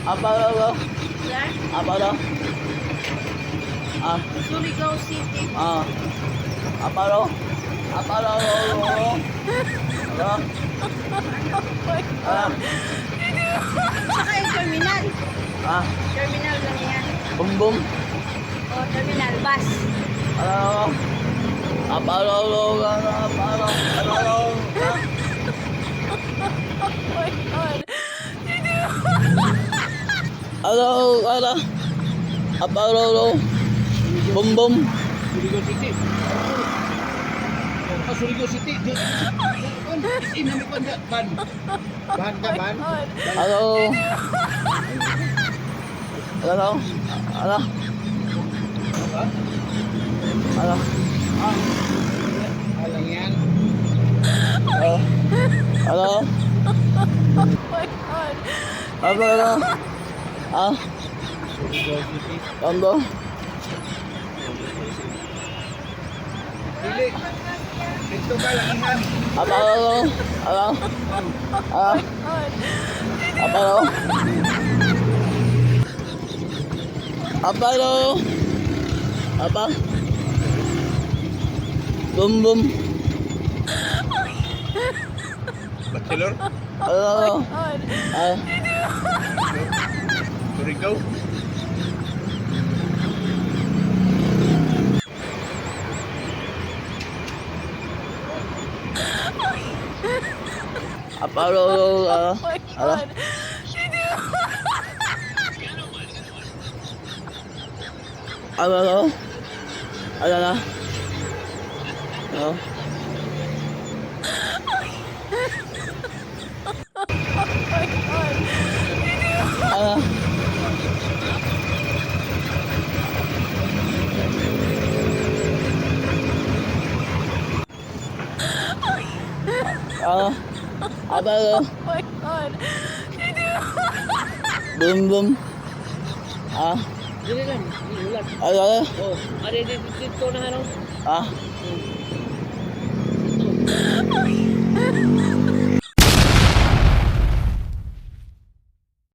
Apa lo? Sir? Apa lo? Ah, Surigao City. apa lo? Apa lo? Ano? Saka yung terminal. Ah, Terminal lang yan. bum bum. O, terminal. Bus. Ano? Apa lo? Apa lo? Ano lo? Ano? Ano? Apa lo? Bum bum. Surigao City. Surigao City. Ini ban. Ban ka ban? Ano? Ano? Ano? Apa? Ano? Alang yan. Ano? Ano? Ano? Ano? Ah? Surigao City. Ano? Dili. Dito ka lang yan. Apa lo? Ano? Ah? Apa lo? Apa lo? Apa? Bum bum. Bachelor? Ano? Ah? Surigao? Apa lo? Ano? Ano lo? Ano na? Ano? Ano? Ano? Apa lo? Bum bum. Ah? Dili lang, ulat. Ano? Oh, ada dito na ano? Ah?